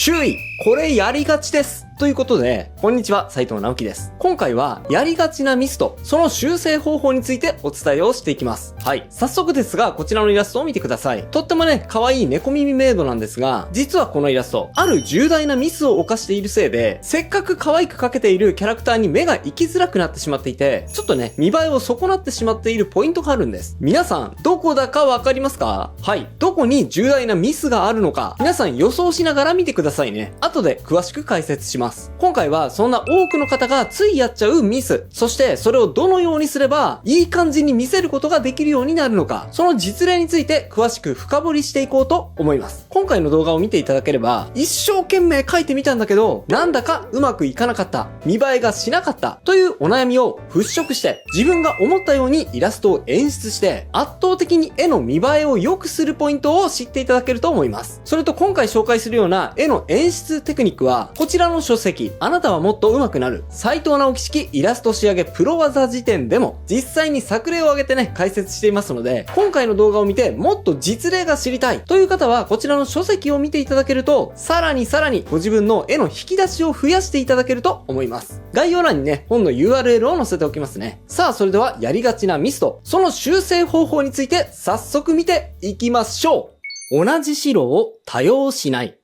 注意！これやりがちです。ということで、こんにちは、斉藤直樹です。今回は、やりがちなミスと、その修正方法についてお伝えをしていきます。はい。早速ですが、こちらのイラストを見てください。とってもね、可愛い猫耳メイドなんですが、実はこのイラスト、ある重大なミスを犯しているせいで、せっかく可愛く描けているキャラクターに目が行きづらくなってしまっていて、ちょっとね、見栄えを損なってしまっているポイントがあるんです。皆さん、どこだかわかりますか？はい。どこに重大なミスがあるのか、皆さん予想しながら見てくださいね。後で詳しく解説します。今回はそんな多くの方がついやっちゃうミス、そしてそれをどのようにすればいい感じに見せることができるようになるのか、その実例について詳しく深掘りしていこうと思います。今回の動画を見ていただければ、一生懸命描いてみたんだけど、なんだかうまくいかなかった、見栄えがしなかったというお悩みを払拭して、自分が思ったようにイラストを演出して、圧倒的に絵の見栄えを良くするポイントを知っていただけると思います。それと今回紹介するような絵の演出テクニックは、こちらの書籍、あなたはもっと上手くなる斉藤直樹式イラスト仕上げプロ技辞典でも実際に作例を挙げてね解説していますので、今回の動画を見てもっと実例が知りたいという方はこちらの書籍を見ていただけると、さらにご自分の絵の引き出しを増やしていただけると思います。概要欄にね本の URL を載せておきますね。さあそれではやりがちなミスとその修正方法について早速見ていきましょう。同じ白を多用しない。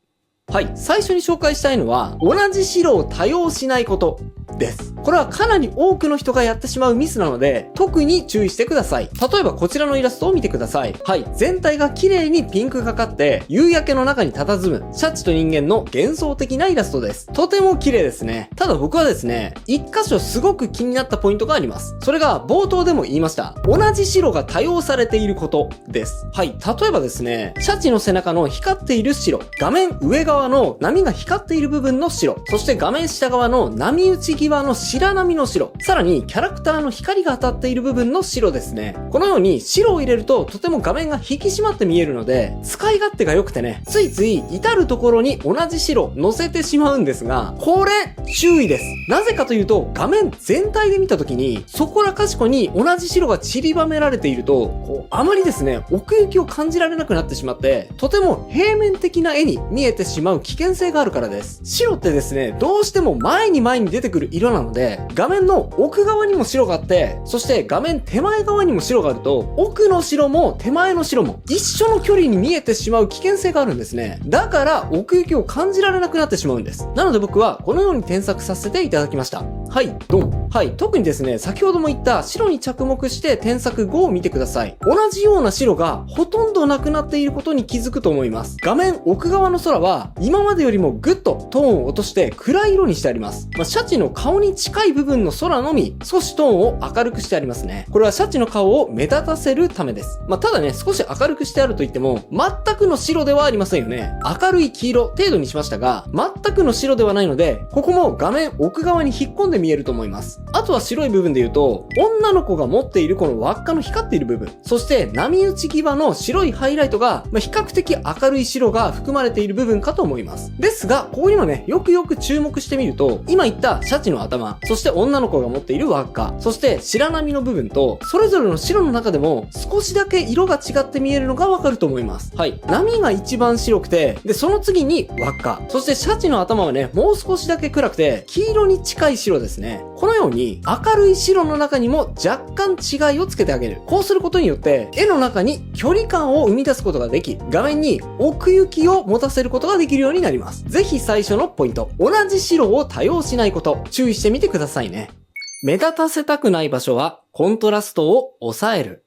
はい、最初に紹介したいのは、同じ白を多用しないことです。これはかなり多くの人がやってしまうミスなので、特に注意してください。例えばこちらのイラストを見てください。はい、全体が綺麗にピンクがかって、夕焼けの中に佇む、シャチと人間の幻想的なイラストです。とても綺麗ですね。ただ僕はですね、一箇所すごく気になったポイントがあります。それが冒頭でも言いました。同じ白が多用されていることです。はい、例えばですね、シャチの背中の光っている白、画面上側の波が光っている部分の白、そして画面下側の波打ち際の白波の白、さらにキャラクターの光が当たっている部分の白ですね。このように白を入れるととても画面が引き締まって見えるので、使い勝手が良くてね、ついつい至るところに同じ白乗せてしまうんですが、これ注意です。なぜかというと、画面全体で見た時にそこらかしこに同じ白が散りばめられていると、あまりですね奥行きを感じられなくなってしまって、とても平面的な絵に見えてしまう危険性があるからです。白ってですね、どうしても前に出てくる色なので、画面の奥側にも白があって、そして画面手前側にも白があると、奥の白も手前の白も一緒の距離に見えてしまう危険性があるんですね。だから奥行きを感じられなくなってしまうんです。なので僕はこのように添削させていただきました。はい、ドン。はい、特にですね、先ほども言った白に着目して添削5を見てください。同じような白がほとんどなくなっていることに気づくと思います。画面奥側の空は今までよりもぐっとトーンを落として暗い色にしてあります。シャチの顔に近い部分の空のみ少しトーンを明るくしてありますね。これはシャチの顔を目立たせるためです。ただね、少し明るくしてあると言っても全くの白ではありませんよね。明るい黄色程度にしましたが、全くの白ではないので、ここも画面奥側に引っ込んで見えると思います。あとは白い部分で言うと、女の子が持っているこの輪っかの光っている部分、そして波打ち際の白いハイライトが、比較的明るい白が含まれている部分かと思います。ですが、ここにもね、よく注目してみると、今言ったシャチの頭、そして女の子が持っている輪っか、そして白波の部分と、それぞれの白の中でも少しだけ色が違って見えるのがわかると思います。はい。波が一番白くて、で、その次に輪っか、そしてシャチの頭はね、もう少しだけ暗くて、黄色に近い白ですね。このように、明るい白の中にも若干違いをつけてあげる。こうすることによって、絵の中に距離感を生み出すことができ、画面に奥行きを持たせることができるようになります。ぜひ最初のポイント。同じ白を多用しないこと、注意してみてくださいね。目立たせたくない場所はコントラストを抑える。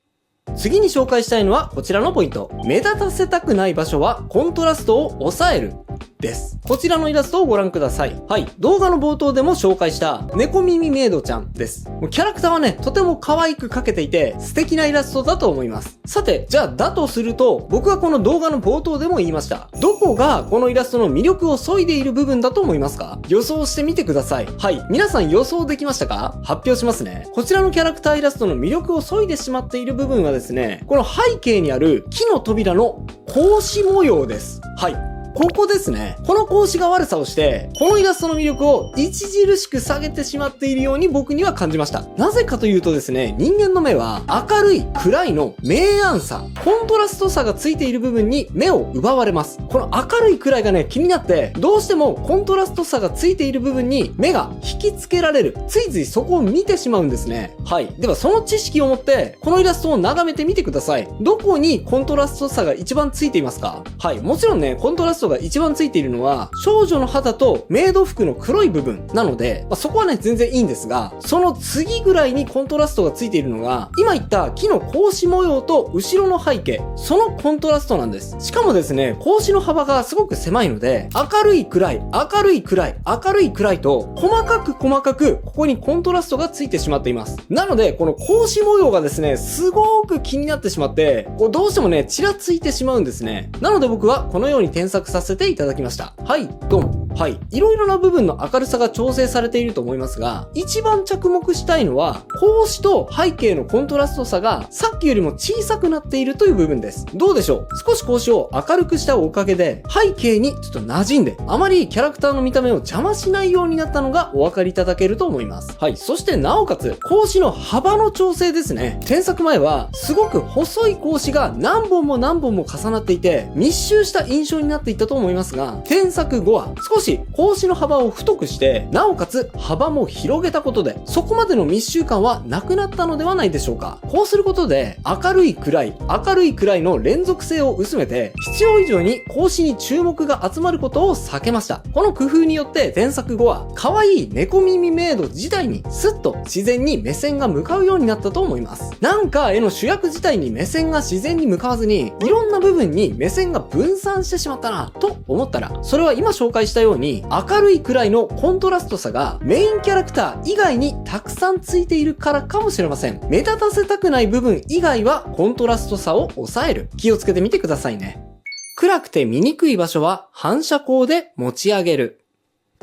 次に紹介したいのはこちらのポイント。目立たせたくない場所はコントラストを抑える。です。こちらのイラストをご覧ください。はい。動画の冒頭でも紹介した猫耳メイドちゃんです。キャラクターはね、とても可愛く描けていて素敵なイラストだと思います。さて、じゃあだとすると、僕はこの動画の冒頭でも言いました。どこがこのイラストの魅力を削いでいる部分だと思いますか？予想してみてください。はい。皆さん予想できましたか？発表しますね。こちらのキャラクターイラストの魅力を削いでしまっている部分はですね、この背景にある木の扉の格子模様です。はい。ここですね。この格子が悪さをして、このイラストの魅力を著しく下げてしまっているように僕には感じました。なぜかというとですね、人間の目は明るい、暗いの明暗さ、コントラスト差がついている部分に目を奪われます。この明るい暗いがね、気になって、どうしてもコントラスト差がついている部分に目が引きつけられる。ついついそこを見てしまうんですね。はい。ではその知識を持って、このイラストを眺めてみてください。どこにコントラスト差が一番ついていますか？はい。もちろんね、コントラストが一番ついているのは、少女の肌とメイド服の黒い部分なので、そこはね、全然いいんですが、その次ぐらいにコントラストがついているのが、今言った木の格子模様と後ろの背景、そのコントラストなんです。しかもですね、格子の幅がすごく狭いので、明るい暗い、明るい暗い、明るい暗いと、細かくここにコントラストがついてしまっています。なので、この格子模様がですね、すごく気になってしまって、どうしてもね、ちらついてしまうんですね。なので僕はこのように添削させていただきました。はい、どうも。はい。いろいろな部分の明るさが調整されていると思いますが、一番着目したいのは、格子と背景のコントラスト差がさっきよりも小さくなっているという部分です。どうでしょう？少し格子を明るくしたおかげで、背景にちょっと馴染んで、あまりキャラクターの見た目を邪魔しないようになったのがお分かりいただけると思います。はい。そしてなおかつ、格子の幅の調整ですね。添削前は、すごく細い格子が何本も重なっていて、密集した印象になっていったと思いますが、添削後は、少し格子の幅を太くして、なおかつ幅も広げたことで、そこまでの密集感はなくなったのではないでしょうか。こうすることで、明るい暗いの連続性を薄めて、必要以上に格子に注目が集まることを避けました。この工夫によって添削後は、可愛い猫耳メイド自体にスッと自然に目線が向かうようになったと思います。なんか絵の主役自体に目線が自然に向かわずに、いろんな部分に目線が分散してしまったな、と思ったら、それは今紹介したように、明るい暗いのコントラスト差がメインキャラクター以外にたくさんついているからかもしれません。目立たせたくない部分以外はコントラスト差を抑える。気をつけてみてくださいね。暗くて見にくい場所は反射光で持ち上げる。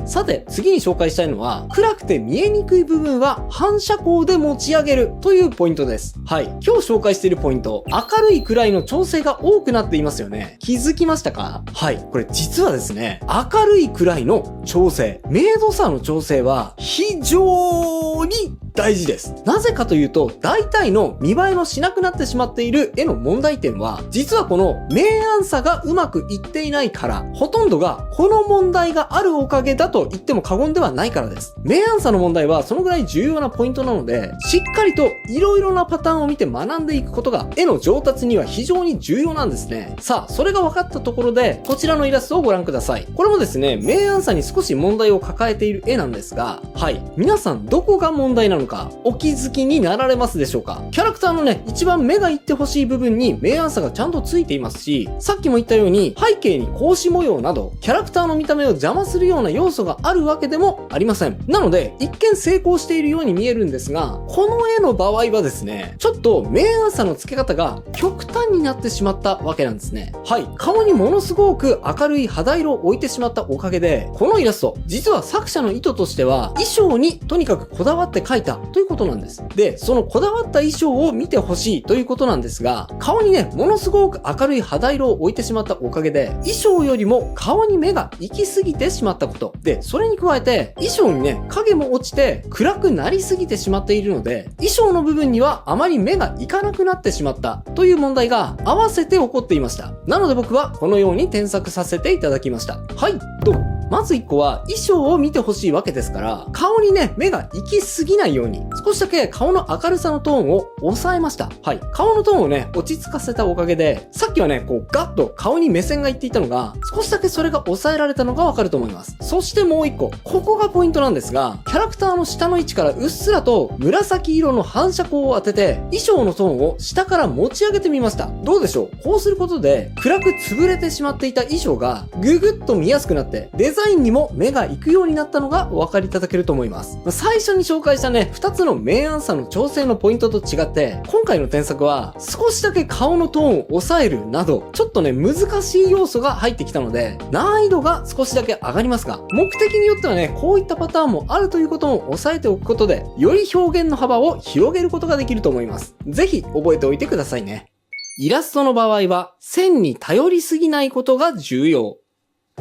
さて、次に紹介したいのは、暗くて見えにくい部分は反射光で持ち上げるというポイントです。はい。今日紹介しているポイント、明るい暗いの調整が多くなっていますよね。気づきましたか？はい。これ実はですね、明るい暗いの調整、明度差の調整は非常に大事です。なぜかというと、大体の見栄えのしなくなってしまっている絵の問題点は、実はこの明暗差がうまくいっていないから、ほとんどがこの問題があるおかげだと言っても過言ではないからです。明暗差の問題はそのぐらい重要なポイントなので、しっかりといろいろなパターンを見て学んでいくことが絵の上達には非常に重要なんですね。さあ、それが分かったところで、こちらのイラストをご覧ください。これもですね、明暗差に少し問題を抱えている絵なんですが、はい。皆さんどこが問題なのかお気づきになられますでしょうか？キャラクターのね、一番目がいってほしい部分に明暗差がちゃんとついていますし、さっきも言ったように背景に格子模様など、キャラクターの見た目を邪魔するような要素があるわけでもありません。なので、一見成功しているように見えるんですが、この絵の場合はですね、ちょっと明暗差の付け方が極端になってしまったわけなんですね。はい。顔にものすごく明るい肌色を置いてしまったおかげで、このイラスト、実は作者の意図としては、衣装にとにかくこだわって描いたということなんです。で、そのこだわった衣装を見てほしいということなんですが、顔にね、ものすごく明るい肌色を置いてしまったおかげで、衣装よりも顔に目が行き過ぎてしまったこと。で、それに加えて、衣装にね、影も落ちて暗くなりすぎてしまっているので、衣装の部分にはあまり目がいかなくなってしまったという問題が合わせて起こっていました。なので僕はこのように添削させていただきました。はい、どうも。まず1個は衣装を見てほしいわけですから、顔にね、目が行き過ぎないように、少しだけ顔の明るさのトーンを抑えました。はい。顔のトーンをね、落ち着かせたおかげで、さっきはね、こうガッと顔に目線がいっていたのが、少しだけそれが抑えられたのがわかると思います。そしてもう1個、ここがポイントなんですが、キャラクターの下の位置からうっすらと紫色の反射光を当てて、衣装のトーンを下から持ち上げてみました。どうでしょう？こうすることで、暗く潰れてしまっていた衣装が、ぐぐっと見やすくなって、デザインにも目が行くようになったのがお分かりいただけると思います。最初に紹介したね、2つの明暗差の調整のポイントと違って、今回の添削は少しだけ顔のトーンを抑えるなど、ちょっとね、難しい要素が入ってきたので、難易度が少しだけ上がりますが、目的によってはね、こういったパターンもあるということも押さえておくことで、より表現の幅を広げることができると思います。ぜひ覚えておいてくださいね。イラストの場合は、線に頼りすぎないことが重要。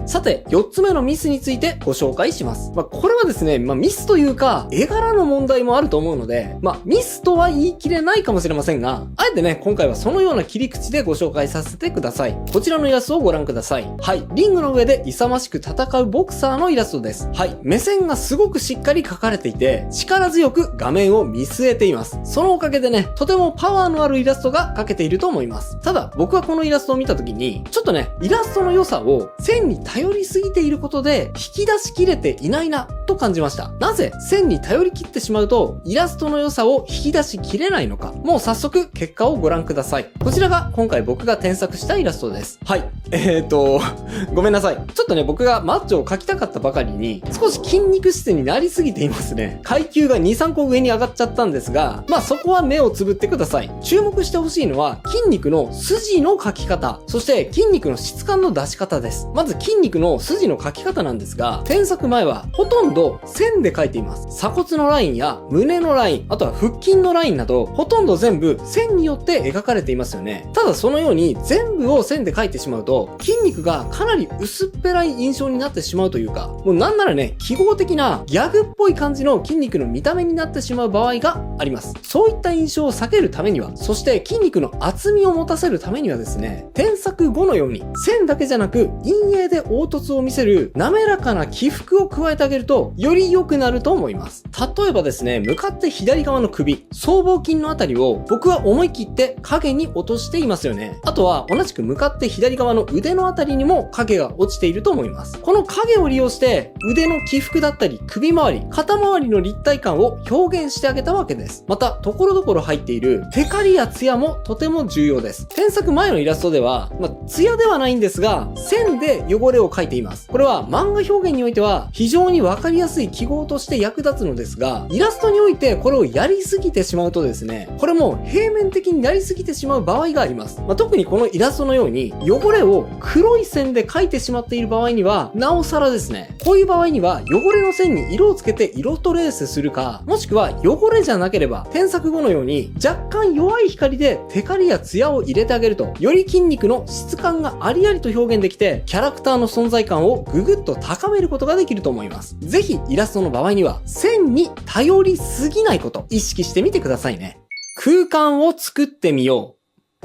さて、4つ目のミスについてご紹介します。これはですね、ミスというか、絵柄の問題もあると思うので、ミスとは言い切れないかもしれませんが、あえてね、今回はそのような切り口でご紹介させてください。こちらのイラストをご覧ください。はい、リングの上で勇ましく戦うボクサーのイラストです。はい、目線がすごくしっかり描かれていて、力強く画面を見据えています。そのおかげでね、とてもパワーのあるイラストが描けていると思います。ただ、僕はこのイラストを見た時に、ちょっとね、イラストの良さを線に頼りすぎていることで引き出しきれていないなと感じました。なぜ線に頼り切ってしまうとイラストの良さを引き出しきれないのか。もう早速結果をご覧ください。こちらが今回僕が添削したイラストです。はい。ごめんなさい。ちょっとね、僕がマッチョを描きたかったばかりに少し筋肉質になりすぎていますね。階級が2、3個上に上がっちゃったんですが、そこは目をつぶってください。注目してほしいのは筋肉の筋の描き方、そして筋肉の質感の出し方です。まず筋肉の筋の描き方なんですが、添削前はほとんど線で描いています。鎖骨のラインや胸のライン、あとは腹筋のラインなど、ほとんど全部線によって描かれていますよね。ただそのように全部を線で描いてしまうと、筋肉がかなり薄っぺらい印象になってしまうというか、もうなんならね、記号的なギャグっぽい感じの筋肉の見た目になってしまう場合があります。そういった印象を避けるためには、そして筋肉の厚みを持たせるためにはですね、添削後のように線だけじゃなく陰影で凹凸を見せる滑らかな起伏を加えてあげるとより良くなると思います。例えばですね、向かって左側の首、僧帽筋のあたりを僕は思い切って影に落としていますよね。あとは同じく向かって左側の腕のあたりにも影が落ちていると思います。この影を利用して腕の起伏だったり首周り、肩周りの立体感を表現してあげたわけです。また、ところどころ入っているテカリやツヤもとても重要です。添削前のイラストでは、ツヤではないんですが、線で汚れを描いています。これは漫画表現においては非常にわかりやすい記号として役立つのですが、イラストにおいてこれをやりすぎてしまうとですね、これも平面的になりすぎてしまう場合があります。特にこのイラストのように汚れを黒い線で描いてしまっている場合には、なおさらですね、こういう場合には汚れの線に色をつけて色トレースするか、もしくは汚れじゃなければ添削後のように若干弱い光でテカリやツヤを入れてあげると、より筋肉の質感がありありと表現できて、キャラクターの存在感をぐぐっと高めることができると思います。ぜひイラストの場合には線に頼りすぎないこと意識してみてくださいね。空間を作ってみよう。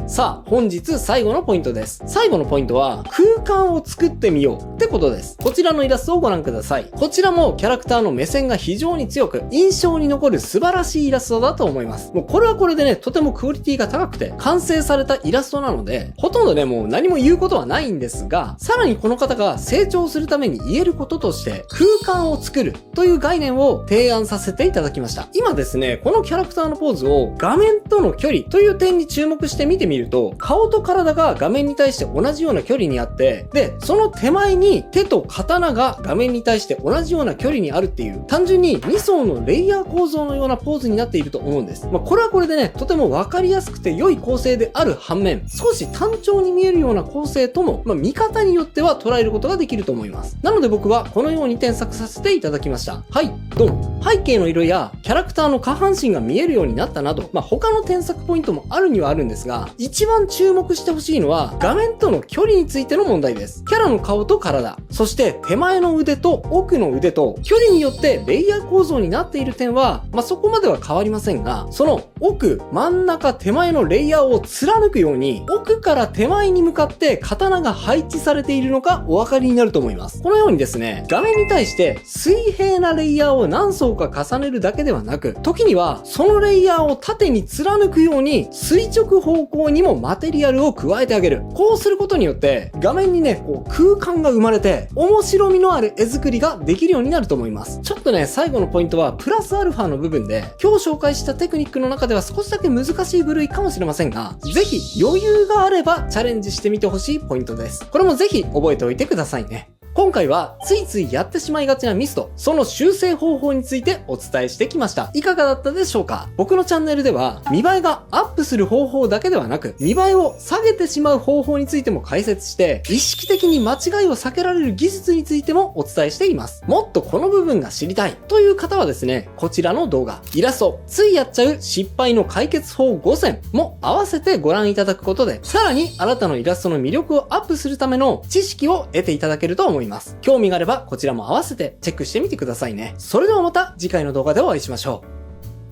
さあ、本日最後のポイントです。最後のポイントは、空間を作ってみようってことです。こちらのイラストをご覧ください。こちらもキャラクターの目線が非常に強く、印象に残る素晴らしいイラストだと思います。もうこれはこれでね、とてもクオリティが高くて、完成されたイラストなので、ほとんどね、もう何も言うことはないんですが、さらにこの方が成長するために言えることとして、空間を作るという概念を提案させていただきました。今ですね、このキャラクターのポーズを画面との距離という点に注目して見てみると、顔と体が画面に対して同じような距離にあって、で、その手前に手と刀が画面に対して同じような距離にあるっていう、単純に2層のレイヤー構造のようなポーズになっていると思うんです。これはこれでね、とてもわかりやすくて良い構成である反面、少し単調に見えるような構成とも、見方によっては捉えることができると思います。なので僕はこのように添削させていただきました。はい、ドン。背景の色やキャラクターの下半身が見えるようになったなど、他の添削ポイントもあるにはあるんですが、一番注目してほしいのは画面との距離についての問題です。キャラの顔と体、そして手前の腕と奥の腕と距離によってレイヤー構造になっている点は、そこまでは変わりませんが、その奥、真ん中、手前のレイヤーを貫くように、奥から手前に向かって刀が配置されているのかお分かりになると思います。このようにですね、画面に対して水平なレイヤーを何層か重ねるだけではなく、時にはそのレイヤーを縦に貫くように垂直方向にもマテリアルを加えてあげる。こうすることによって画面にね、空間が生まれて面白みのある絵作りができるようになると思います。ちょっとね、最後のポイントはプラスアルファの部分で、今日紹介したテクニックの中では少しだけ難しい部類かもしれませんが、ぜひ余裕があればチャレンジしてみてほしいポイントです。これもぜひ覚えておいてくださいね。今回はついついやってしまいがちなミスとその修正方法についてお伝えしてきました。いかがだったでしょうか？僕のチャンネルでは見栄えがアップする方法だけではなく、見栄えを下げてしまう方法についても解説して、意識的に間違いを避けられる技術についてもお伝えしています。もっとこの部分が知りたいという方はですね、こちらの動画、イラスト、ついやっちゃう失敗の解決法5選も合わせてご覧いただくことで、さらにあなたのイラストの魅力をアップするための知識を得ていただけると思います。います。興味があればこちらも合わせてチェックしてみてくださいね。それではまた次回の動画でお会いしましょ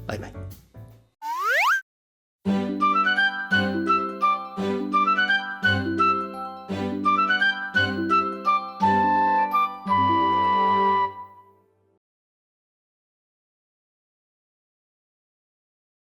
う。バイバイ。